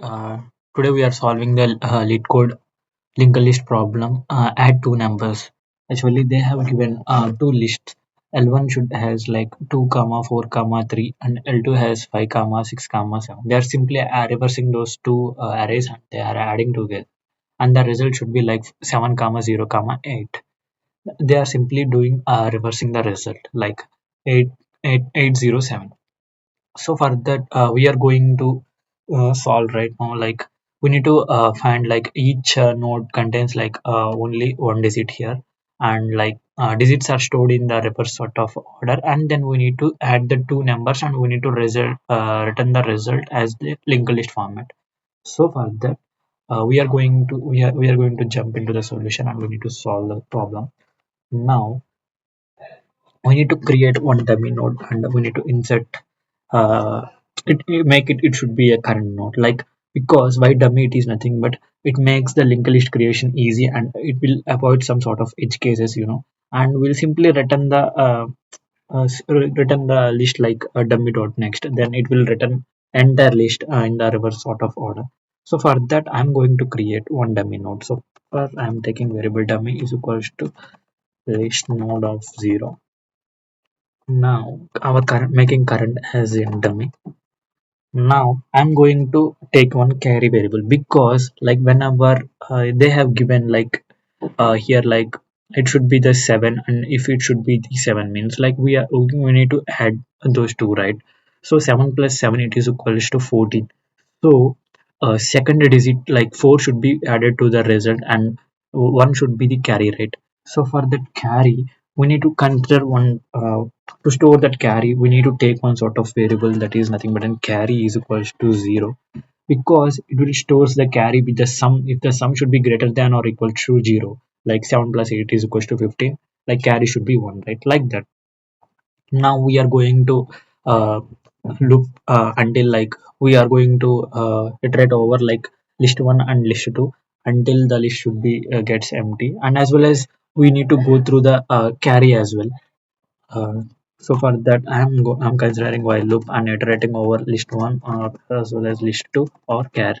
Today we are solving the lead code linked list problem. Add two numbers. Actually, they have given two lists. L1 should has like 2 comma 4 comma 3 and L2 has 5 comma 6 comma 7. They are simply reversing those two arrays and they are adding together. And the result should be like 7 comma 0 comma 8. They are simply doing reversing the result like 80807. So for that we are going to solve right now. Like we need to find like each node contains like only one digit here, and like digits are stored in the reverse sort of order, and then we need to add the two numbers and we need to return the result as the linked list format. So for that we are going to jump into the solution and we need to solve the problem. Now we need to create one dummy node and we need to insert uh, make it should be a current node, like because why dummy, it is nothing but it makes the linked list creation easy and it will avoid some sort of edge cases, and we'll simply return the return the list like a dummy dot next, then it will return entire list in the reverse sort of order. So for that I'm going to create one dummy node. So first I'm taking variable dummy is equals to list node of 0. Now our current making current as in dummy. Now I'm going to take one carry variable because like whenever they have given like here like it should be the 7, and if it should be the 7 means like we need to add those two, right? So 7 plus 7 it is equals to 14. So second digit like 4 should be added to the result and 1 should be the carry, right? So for that carry we need to consider one to store that carry. We need to take one sort of variable that is nothing but an carry is equals to 0, because it will stores the carry with the sum if the sum should be greater than or equal to 0, like 7 plus 8 is equals to 15, like carry should be 1, right? Like that. Now we are going to loop until like we are going to iterate over like list 1 and list 2 until the list should be gets empty, and as well as we need to go through the carry as well. So for that I'm considering while loop and iterating over list 1 as well as list 2 or carry.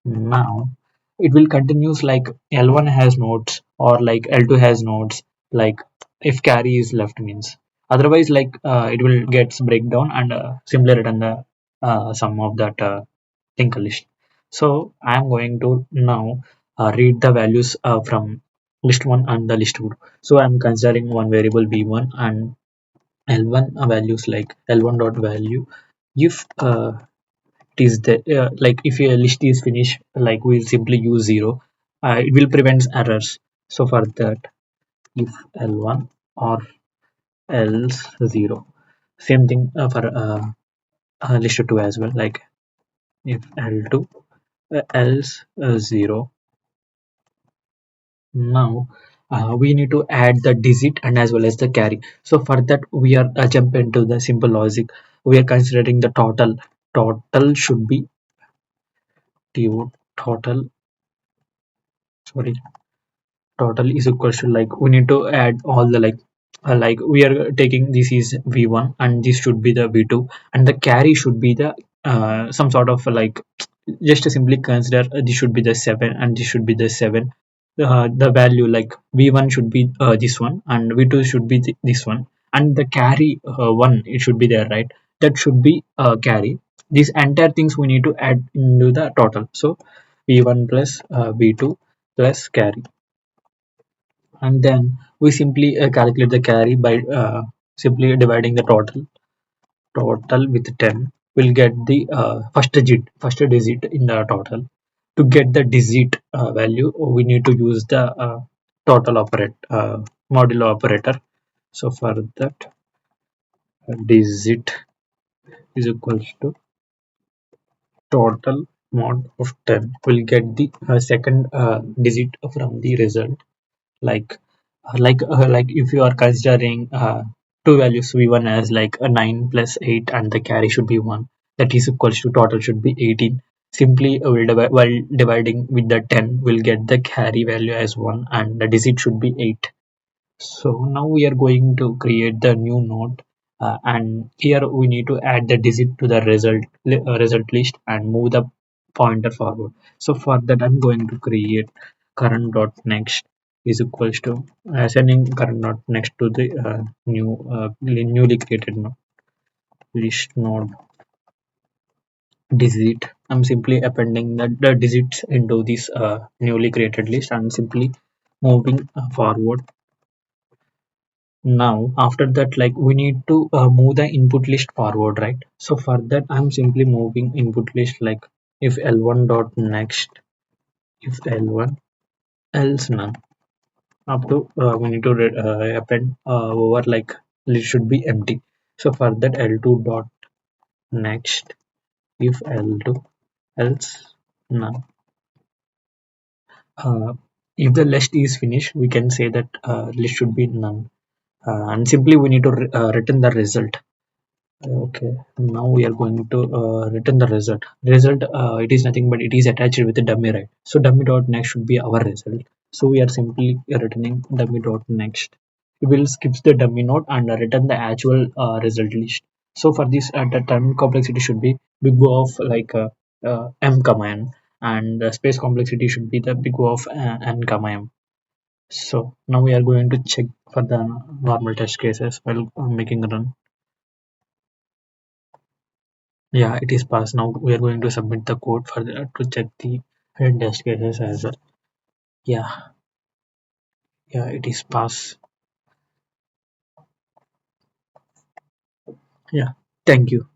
Now it will continues like L1 has nodes or like L2 has nodes, like if carry is left means. Otherwise like it will gets breakdown and simply return the sum of that linked list. So I am going to now read the values from list 1 and the list 2. So I am considering one variable v1 and L1 values like L1 dot value. If it is the like if a list is finished, like we'll simply use 0. It will prevent errors. So for that, if L1 or else 0. Same thing for list 2 as well, like if L2 else 0. Now we need to add the digit and as well as the carry. So for that we are jump into the simple logic. We are considering the total. Total should be total, sorry, total is equal to like we need to add all the like we are taking this is v1 and this should be the v2 and the carry should be the some sort of like just to simply consider this should be the 7 and this should be the 7. The value like v1 should be this one and v2 should be this one, and the carry 1 it should be there, right? That should be carry. These entire things we need to add into the total. So v1 plus v2 plus carry, and then we simply calculate the carry by simply dividing the total with 10. We'll get the first digit in the total. To get the digit value we need to use the total modulo operator. So for that digit is equals to total mod of 10. We'll get the second digit from the result, like like if you are considering two values v1 as like a 9 plus 8 and the carry should be 1, that is equals to total should be 18. Simply while dividing with the 10 we'll get the carry value as 1 and the digit should be 8. So now we are going to create the new node, and here we need to add the digit to the result list and move the pointer forward. So for that, I'm going to create current dot next is equals to assigning current dot next to the newly created node, list node digit. I'm simply appending the digits into this newly created list and simply moving forward. Now after that, like we need to move the input list forward, right? So for that, I'm simply moving input list like if L1 dot next, if L1 else none. Up to we need to append over like list should be empty. So for that, L2 dot next, if L2 else none. If the list is finished, we can say that list should be none, and simply we need to return the result. Okay, now we are going to return the result. Result, it is nothing but it is attached with the dummy, right? So dummy dot next should be our result. So we are simply returning dummy dot next. We will skip the dummy node and return the actual result list. So for this, the term complexity should be big O of like m comma n, and the space complexity should be the big O of n comma m. So now we are going to check for the normal test cases while making a run. Yeah, it is passed. Now we are going to submit the code for to check the test cases as well. Yeah, yeah, it is passed. Yeah, thank you.